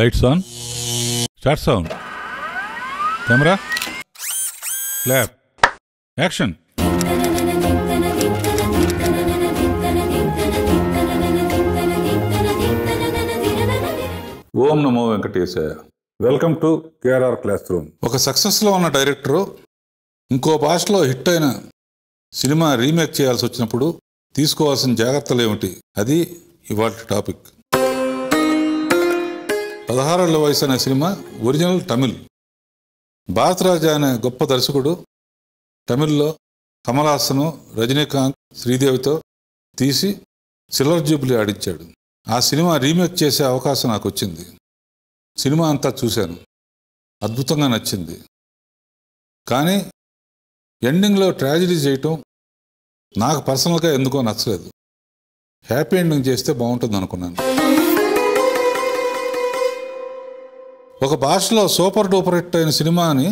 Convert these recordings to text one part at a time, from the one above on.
Lights on. Start sound. Camera. Clap. Action. Om Namo Venkatesaya. Welcome to KRR class room. ఒక సక్సెస్లో ఉన్న director ఇంకో భాషలో hit అయిన cinema remake చేయాల్సి వచ్చినప్పుడు తీసుకోవాల్సిన జాగ్రత్తలు ఏమిటి, అది ఇవాళ టాపిక్. 16 ఏళ్ల వయసు అనే సినిమా ఒరిజినల్ తమిళ్. భారతరాజా అనే గొప్ప దర్శకుడు తమిళ్లో కమల్ హాసన్, రజనీకాంత్, శ్రీదేవితో తీసి సిల్వర్ జూబ్లీ ఆడించాడు. ఆ సినిమా రీమేక్ చేసే అవకాశం నాకు వచ్చింది. సినిమా అంతా చూశాను, అద్భుతంగా నచ్చింది. కానీ ఎండింగ్లో ట్రాజడీ చేయటం నాకు పర్సనల్గా ఎందుకో నచ్చలేదు. హ్యాపీ ఎండింగ్ చేస్తే బాగుంటుంది అనుకున్నాను. ఒక భాషలో సూపర్ డూపర్ హిట్ అయిన సినిమాని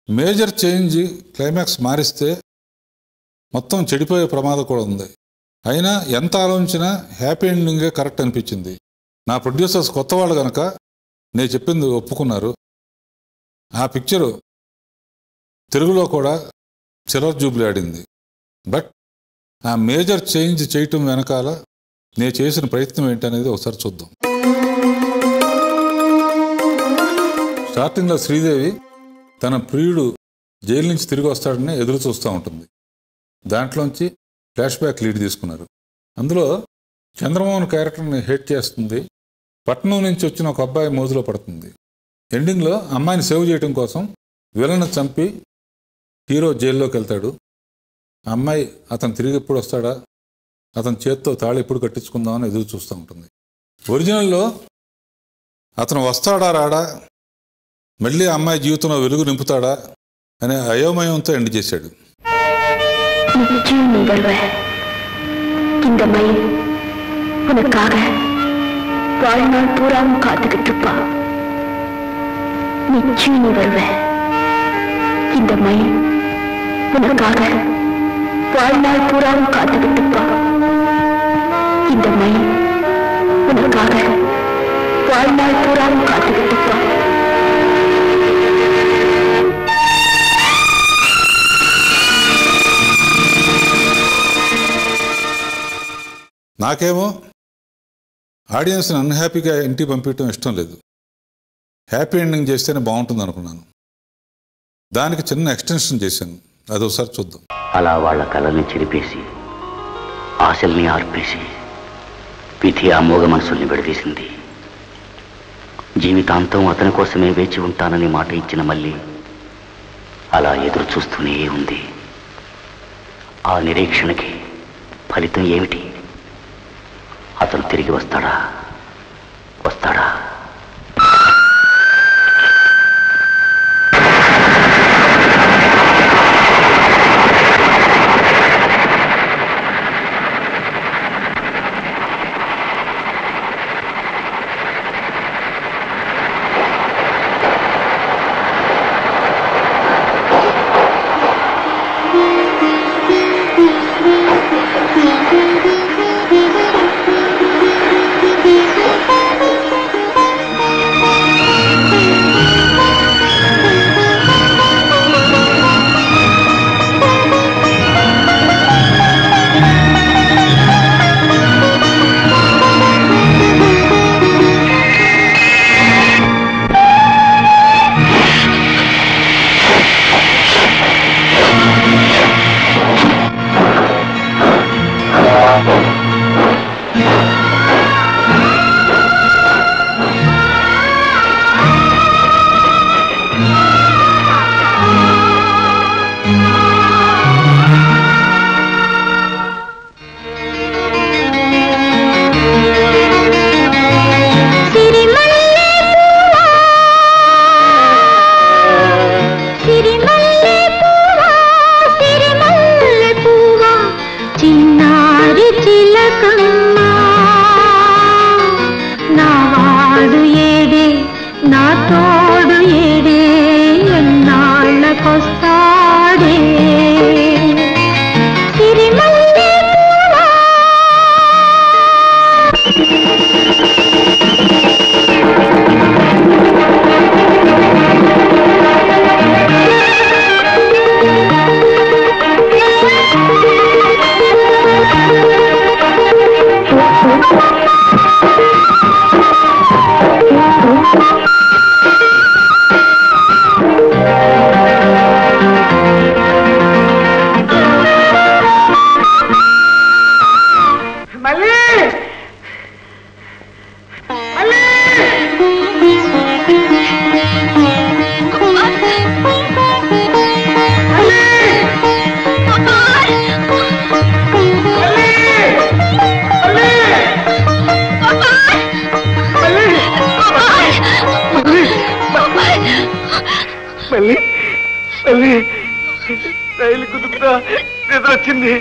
మేజర్ చేంజ్, క్లైమాక్స్ మారిస్తే మొత్తం చెడిపోయే ప్రమాదం కూడా ఉంది. అయినా ఎంత ఆలోచించినా హ్యాపీ ఎండింగే కరెక్ట్ అనిపించింది. నా ప్రొడ్యూసర్స్ కొత్త వాళ్ళు కనుక నేను చెప్పింది ఒప్పుకున్నారు. ఆ పిక్చరు తెలుగులో కూడా సిల్వర్ జూబ్లీ ఆడింది. బట్ ఆ మేజర్ చేంజ్ చేయటం వెనకాల నేను చేసిన ప్రయత్నం ఏంటనేది ఒకసారి చూద్దాం. స్టార్టింగ్లో శ్రీదేవి తన ప్రియుడు జైలు నుంచి తిరిగి వస్తాడని ఎదురు చూస్తూ ఉంటుంది. దాంట్లోంచి ఫ్లాష్ బ్యాక్ లీడ్ తీసుకున్నారు. అందులో చంద్రమోహన్ క్యారెక్టర్ని హేట్ చేస్తుంది. పట్నం నుంచి వచ్చిన ఒక అబ్బాయి మోజులో పడుతుంది. ఎండింగ్లో అమ్మాయిని సేవ్ చేయడం కోసం విలన్ చంపి హీరో జైల్లోకి వెళ్తాడు. అమ్మాయి అతను తిరిగి ఎప్పుడు వస్తాడా, అతని చేత్తో తాళి ఎప్పుడు కట్టించుకుందామని ఎదురు చూస్తూ ఉంటుంది. ఒరిజినల్లో అతను వస్తాడా రాడా, మళ్ళీ అమ్మాయి జీవితంలో వెలుగు నింపుతాడా అనే అయోమయంతో ఎండ్ చేశాడు. வாழ்நாள் பூராவும் காத்துக்கிட்டு இருப்பா. நிச்சயம் நீ வருவ. இந்த மயில் உனக்காக வாழ்நாள் பூராவும் காத்துக்கிட்டு இருப்பா. இந்த மயில் உனக்காக வாழ்நாள் பூராவும் காத்துக்கிட்டு இருப்பா. నాకేమో ఆడియన్స్ని అన్హ్యాపీగా ఇంటికి పంపించడం ఇష్టం లేదు. హ్యాపీ ఎండింగ్ చేస్తేనే బాగుంటుంది అనుకున్నాను. దానికి చిన్న ఎక్స్టెన్షన్ చేశాను. అది ఒకసారి చూద్దాం. అలా వాళ్ళ కళల్ని చెరిపేసి, ఆశల్ని ఆర్పేసి, విధి అమోఘ మనసుల్ని విడదీసింది. జీవితాంతం అతని కోసమే వేచి ఉంటానని మాట ఇచ్చిన మళ్ళీ అలా ఎదురు చూస్తూనే ఉంది. ఆ నిరీక్షణకి ఫలితం ఏమిటి? అతను తిరిగి వస్తాడా? రైలు కుదుపుతా నిద్ర వచ్చింది.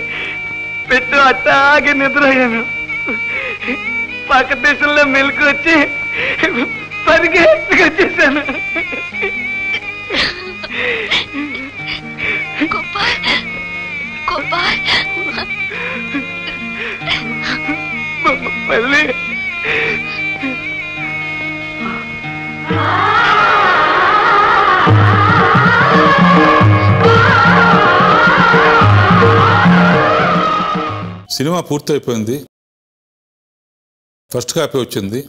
పెట్టు అట్టాగే నిద్ర అయ్యాను. పక్క దేశంలో మెలకు వచ్చి పరిగెత్తుకు వచ్చేసాను. మళ్ళీ సినిమా పూర్తయిపోయింది. ఫస్ట్ కాపీ వచ్చింది.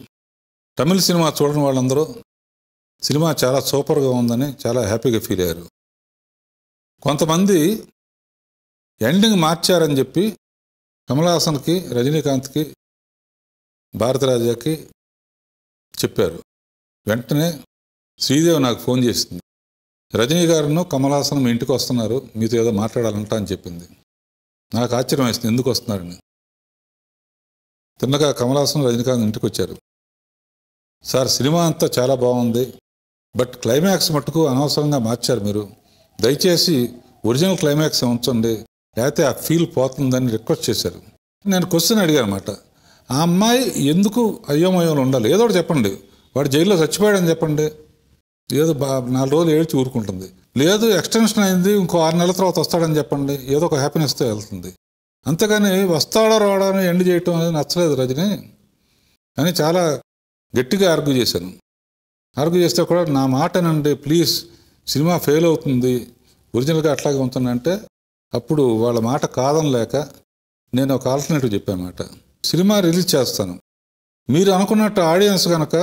తమిళ సినిమా చూడని వాళ్ళందరూ సినిమా చాలా సూపర్గా ఉందని చాలా హ్యాపీగా ఫీల్ అయ్యారు. కొంతమంది ఎండింగ్ మార్చారని చెప్పి కమల్ హాసన్కి, రజనీకాంత్కి, భారతరాజాకి చెప్పారు. వెంటనే శ్రీదేవి నాకు ఫోన్ చేసింది. రజనీ గారును కమల్ హాసన్ మీ ఇంటికి వస్తున్నారు, మీతో ఏదో మాట్లాడాలంట అని చెప్పింది. నాకు ఆశ్చర్యం వేస్తుంది, ఎందుకు వస్తున్నారని. తిన్నగా కమల్ హాసన్, రజనీకాంత్ ఇంటికి వచ్చారు. సార్, సినిమా అంతా చాలా బాగుంది, బట్ క్లైమాక్స్ మట్టుకు అనవసరంగా మార్చారు మీరు. దయచేసి ఒరిజినల్ క్లైమాక్స్ ఉంచండి, లేకపోతే ఆ ఫీల్ పోతుందని రిక్వెస్ట్ చేశారు. నేను క్వశ్చన్ అడిగాను అన్నమాట. ఆ అమ్మాయి ఎందుకు అయోమయంలో ఉండాలి? ఏదో ఒకటి చెప్పండి. వాడు జైల్లో చచ్చిపోయాడని చెప్పండి. ఏదో 4 రోజులు ఏడ్చి ఊరుకుంటుంది. లేదు ఎక్స్టెన్షన్ అయింది, ఇంకో 6 నెలల తర్వాత వస్తాడని చెప్పండి. ఏదో ఒక హ్యాపీనెస్తో వెళ్తుంది. అంతేగాని వస్తాడో రావడాన్ని ఎండ్ చేయటం అనేది నచ్చలేదు రజని అని చాలా గట్టిగా ఆర్గ్యూ చేశాను. ఆర్గ్యూ చేస్తే కూడా నా మాటనండి ప్లీజ్, సినిమా ఫెయిల్ అవుతుంది, ఒరిజినల్గా అట్లాగే ఉంటుందంటే అప్పుడు వాళ్ళ మాట కాదనలేక నేను ఒక ఆల్టర్నేటివ్ చెప్పానమాట. సినిమా రిలీజ్ చేస్తాను, మీరు అనుకున్నట్టు ఆడియన్స్ కనుక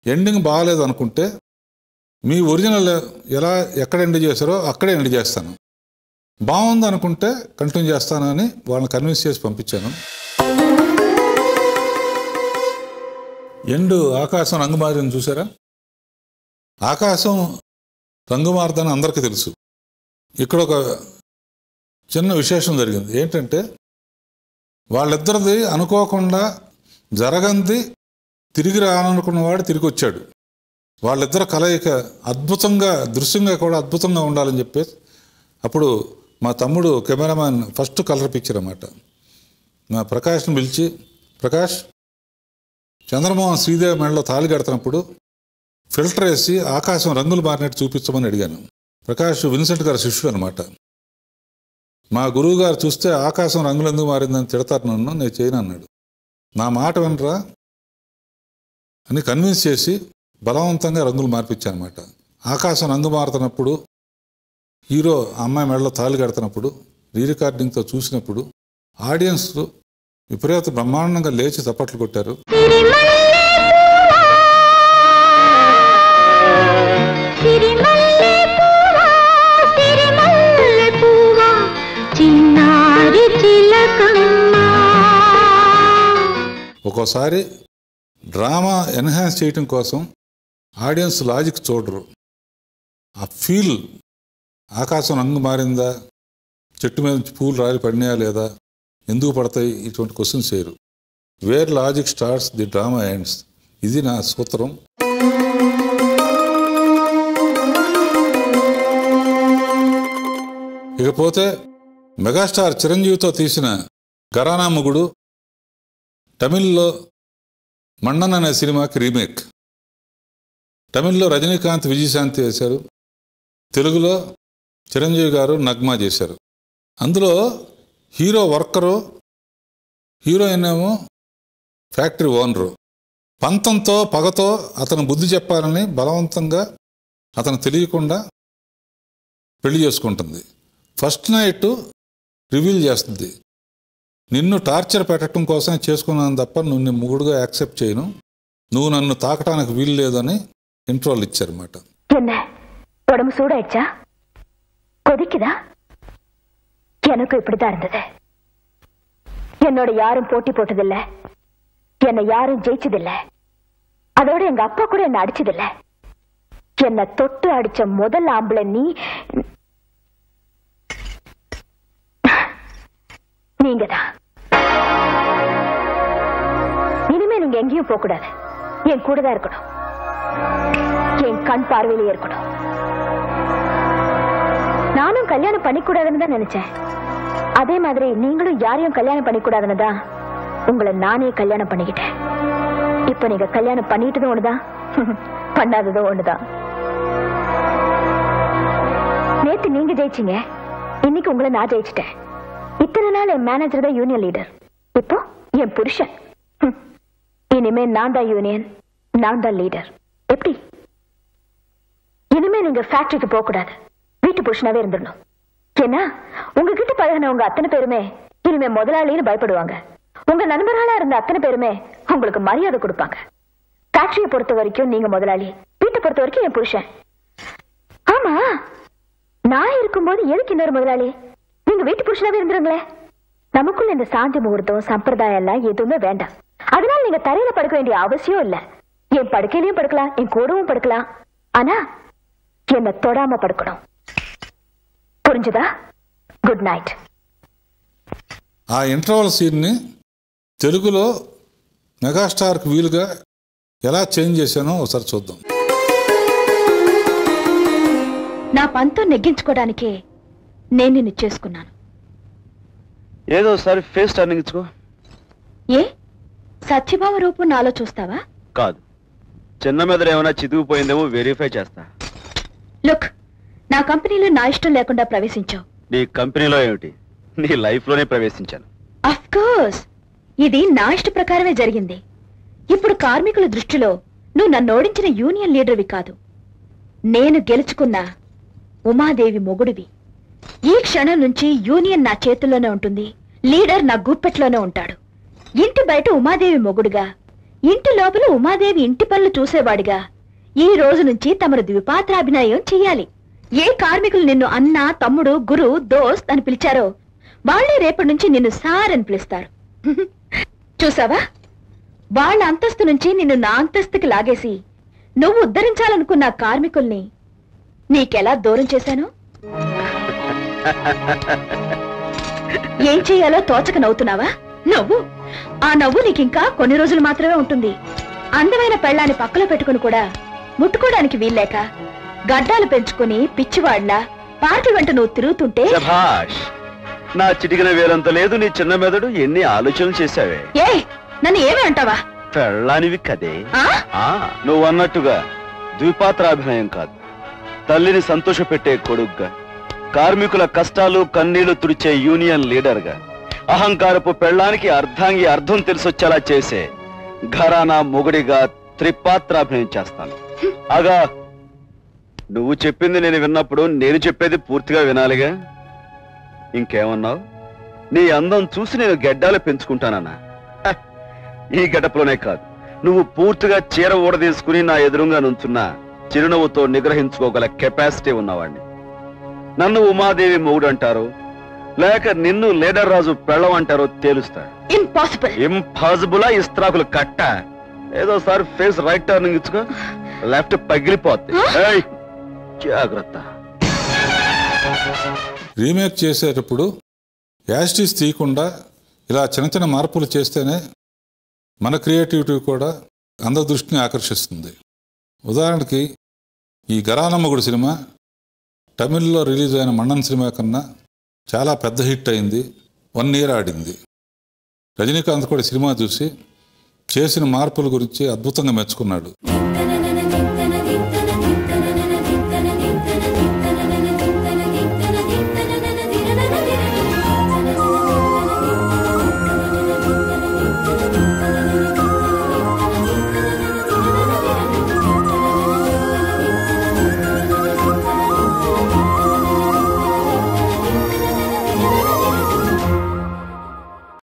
ఎండింగ్ బాగాలేదు అనుకుంటే మీ ఒరిజినల్ ఎక్కడ ఎండ్ చేశారో అక్కడే ఎండ్ చేస్తాను, బాగుంది అనుకుంటే కంటిన్యూ చేస్తాను అని వాళ్ళని కన్విన్స్ చేసి పంపించాను. ఎండు ఆకాశం రంగు మారింది చూసారా? ఆకాశం రంగు మారుదని అందరికీ తెలుసు. ఇక్కడ ఒక చిన్న విశేషం జరిగింది. ఏంటంటే వాళ్ళిద్దరిది అనుకోకుండా జరగంది, తిరిగి రాననుకున్నవాడు తిరిగి వచ్చాడు. వాళ్ళిద్దరు కలయిక అద్భుతంగా, దృశ్యంగా కూడా అద్భుతంగా ఉండాలని చెప్పేసి అప్పుడు మా తమ్ముడు కెమెరామ్యాన్ ఫస్ట్ కలర్ పిక్చర్ అన్నమాట. మా ప్రకాష్ని పిలిచి, ప్రకాష్, చంద్రమోహన్ శ్రీదేవి మెడలో తాళి కడుతున్నప్పుడు ఫిల్టర్ వేసి ఆకాశం రంగులు మారినట్టు చూపించమని అడిగాను. ప్రకాష్ విన్సెంట్ గారి శిష్యుడు అనమాట. మా గురువు గారు చూస్తే ఆకాశం రంగులు ఎందుకు మారిందని తిడతారు నన్ను, నేను చేయను అన్నాడు. నా మాట వినరా అని కన్విన్స్ చేసి బలవంతంగా రంగులు మార్పించాను అనమాట. ఆకాశం రంగు మారుతున్నప్పుడు, హీరో అమ్మాయి మెడలో తాళి కడుతున్నప్పుడు, రీరికార్డింగ్తో చూసినప్పుడు ఆడియన్స్ విపరీత బ్రహ్మాండంగా లేచి చప్పట్లు కొట్టారు. ఒక్కోసారి డ్రామా ఎన్హాన్స్ చేయటం కోసం ఆడియన్స్ లాజిక్ చూడరు. ఆ ఫీల్, ఆకాశం రంగు మారిందా, చెట్టు మీద నుంచి పూలు రాలి పడినాయా లేదా, ఎందుకు పడతాయి, ఇటువంటి క్వశ్చన్స్ చేయరు. Where logic starts the drama ends. ఇది నా సూత్రం. ఇకపోతే మెగాస్టార్ చిరంజీవితో తీసిన ఘరానా మొగుడు తమిళ్లో మన్నన్ అనే సినిమాకి రీమేక్. తమిళ్లో రజనీకాంత్, విజయశాంతి వేశారు, తెలుగులో చిరంజీవి గారు నగ్మా చేశారు. అందులో హీరో వర్కరు, హీరోయిన్ ఏమో ఫ్యాక్టరీ ఓనరు. పంతంతో పగతో అతను బుద్ధి చెప్పాలని బలవంతంగా అతను తెలియకుండా పెళ్లి చేసుకుంటుంది. ఫస్ట్ నైట్ రివీల్ చేస్తుంది, నిన్ను టార్చర్ పెట్టడం కోసం చేసుకున్నాను తప్ప నువ్వు మొగుడుగా యాక్సెప్ట్ చేయను, నువ్వు నన్ను తాకటానికి వీలు లేదని ఇంట్రోల్ ఇచ్చారన్నమాట. உடம்பு சூடாயிடுச்சா? கொதிக்குதா? எனக்கு இப்படிதான் இருந்தது. என்னோட யாரும் போட்டி போட்டதில்லை, என்னை யாரும் ஜெயிச்சதில்லை, அதோட எங்க அப்பா கூட என்ன அடிச்சதில்லை. என்னை தொட்டு அடிச்ச முதல் ஆம்பளை நீங்கதான். இனிமே நீங்க எங்கேயும் போக கூடாது, என் கூட தான் இருக்கணும், என் கண் பார்வையிலே இருக்கணும். கல்யாணம் பண்ணிக்கூடாதுன்னு தான் நினைச்சேன். அதே மாதிரி நீங்களும் யாரையும் கல்யாணம் பண்ணிக்கூடாதுன்னு தான் உங்களை நானே கல்யாணம் பண்ணிக்கிட்டேன். இப்ப நீங்க கல்யாணம் பண்ணிட்டதும் ஒண்ணுதான், பண்ணாததும் ஒண்ணுதான். நேத்து நீங்க ஜெயிச்சீங்க, இன்னைக்கு உங்களை நான் ஜெயிச்சிட்டேன். இத்தனை நாள் என் மேனேஜர் தான் யூனியன் லீடர், இப்போ என் புருஷன். இனிமே நான் தான் யூனியன், நான் தான் லீடர். எப்படி? இனிமே நீங்க ஃபேக்டரிக்கு போக கூடாது, வீட்டு புருஷனாவே இருந்துடணும். ஏன்னா உங்ககிட்ட பழகினவங்க அத்தனை பேருமே இனிமே முதலாளின்னு பயப்படுவாங்க. உங்க நண்பர்களா இருந்த அத்தனை பேருமே உங்களுக்கு மரியாதை கொடுப்பாங்க. ஃபேக்டரியை பொறுத்த வரைக்கும் நீங்க முதலாளி, வீட்டை பொறுத்த வரைக்கும் என் புருஷன். ஆமா, நான் இருக்கும்போது எதுக்கு இன்னொரு முதலாளி? நீங்க வீட்டு புருஷனாவே இருந்துருங்களே. நமக்குள்ள இந்த சாந்தி முகூர்த்தம் சம்பிரதாயம் எல்லாம் எதுவுமே வேண்டாம். அதனால நீங்க தரையில படுக்க வேண்டிய அவசியம் இல்ல. என் படுக்கையிலயும் படுக்கலாம், என் கூடவும் படுக்கலாம். ஆனா என்ன தொடாம படுக்கணும். పురించదా? Good night. ఆ ఇంటర్వల్ సీన్ని తెలుగులో మెగాస్టార్కి వీలుగా ఎలా చేంజ్ చేశానో ఒకసారి చూద్దాం. నా పంతో నెగ్గించుకోవడానికి నేను నిన్ను చేసుకున్నాను. ఏదో ఒకసారి ఫేస్ టర్నింగ్ ఇచ్చుకో. ఏ సత్యభావ రూపం నాలో చూస్తావా? కాదు, చిన్న మెదడు ఏమైనా చితికిపోయిందేమో వెరిఫై చేస్తా. లుక్, నా కంపెనీలో నా ఇష్టం లేకుండా ప్రవేశించావు. నీ కంపెనీలో ఏమిటి, నీ లైఫ్ లోనే ప్రవేశించాను. ఆఫ్ కోర్స్ ఇది నా ఇష్ట ప్రకారమే జరిగింది. ఇప్పుడు కార్మికుల దృష్టిలో నువ్వు నన్ను ఓడించిన యూనియన్ లీడర్వి కాదు, నేను గెలుచుకున్న ఉమాదేవి మొగుడివి. ఈ క్షణం నుంచి యూనియన్ నా చేతుల్లోనే ఉంటుంది, లీడర్ నా గుప్పెట్లోనే ఉంటాడు. ఇంటి బయట ఉమాదేవి మొగుడుగా, ఇంటి లోపల ఉమాదేవి ఇంటి పనులు చూసేవాడిగా ఈ రోజు నుంచి తమరు ద్విపాత్రాభినయం చెయ్యాలి. ఏ కార్మికులు నిన్ను అన్న, తమ్ముడు, గురు, దోస్త్ అని పిలిచారో వాళ్లే రేపటి నుంచి నిన్ను సార్ అని పిలుస్తారు. చూసావా, వాళ్ళ అంతస్తు నుంచి నిన్ను నా అంతస్తుకి లాగేసి నువ్వు ఉద్ధరించాలనుకున్న కార్మికుల్ని నీకెలా దూరం చేశాను? ఏం చెయ్యాలో తోచక నవ్వుతున్నావా? నవ్వు. ఆ నవ్వు నీకింకా కొన్ని రోజులు మాత్రమే ఉంటుంది. అందమైన పెళ్ళాన్ని పక్కలో పెట్టుకుని కూడా ముట్టుకోవడానికి వీల్లేక గడ్డాలు పెంచుకుని పిచ్చివాడ్లా పార్టీ వెంట నువ్వు తిరుగుతుంటే నా చిటికిన వేరంత లేదు నీ చిన్న మెదడు. ఎన్ని ఆలోచనలు చేశావే. ఏ నన్ను ఏమి అంటావా? పెళ్ళానివి కదే. నువ్వు అన్నట్టుగా ద్విపాత్రాభినయం కాదు, తల్లిని సంతోష పెట్టే కొడుగ్గా, కార్మికుల కష్టాలు కన్నీళ్లు తుడిచే యూనియన్ లీడర్గా, అహంకారపు పెళ్ళానికి అర్ధాంగి అర్థం తెలిసొచ్చేలా చేసే ఘరానా మొగుడిగా త్రిపాత్రాభినయం చేస్తాను. అగా నువ్వు చెప్పింది నేను విన్నప్పుడు నేను చెప్పేది పూర్తిగా వినాలిగా. ఇంకేమన్నావు? నీ అందం చూసి నేను గెడ్డాలు పెంచుకుంటానన్నా. ఈ గడపలోనే కాదు, నువ్వు పూర్తిగా చీర ఊడదీసుకుని నా ఎదురుగా నుంచున్నా చిరునవ్వుతో నిగ్రహించుకోగల కెపాసిటీ ఉన్నవాడిని. నన్ను ఉమాదేవి మొగుడు అంటారు, లేక నిన్ను లీడర్ రాజు పెళ్ళం అంటారో తేలుస్తా. ఇంపాసిబులా ఇస్త్రాకులు కట్ట. ఏదోసారి ఫేస్ రైట్ టర్నింగ్ ఇచ్చుకో, లెఫ్ట్ పగిలిపోద్ది. జాగ్రత్త. రీమేక్ చేసేటప్పుడు యాస్టీస్ తీయకుండా ఇలా చిన్న చిన్న మార్పులు చేస్తేనే మన క్రియేటివిటీ కూడా అందరి దృష్టిని ఆకర్షిస్తుంది. ఉదాహరణకి ఈ గరానమ్మగుడు సినిమా తమిళ్లో రిలీజ్ అయిన మన్నన్ సినిమా కన్నా చాలా పెద్ద హిట్ అయింది, 1 year ఆడింది. రజనీకాంత్ కూడా సినిమా చూసి చేసిన మార్పుల గురించి అద్భుతంగా మెచ్చుకున్నాడు.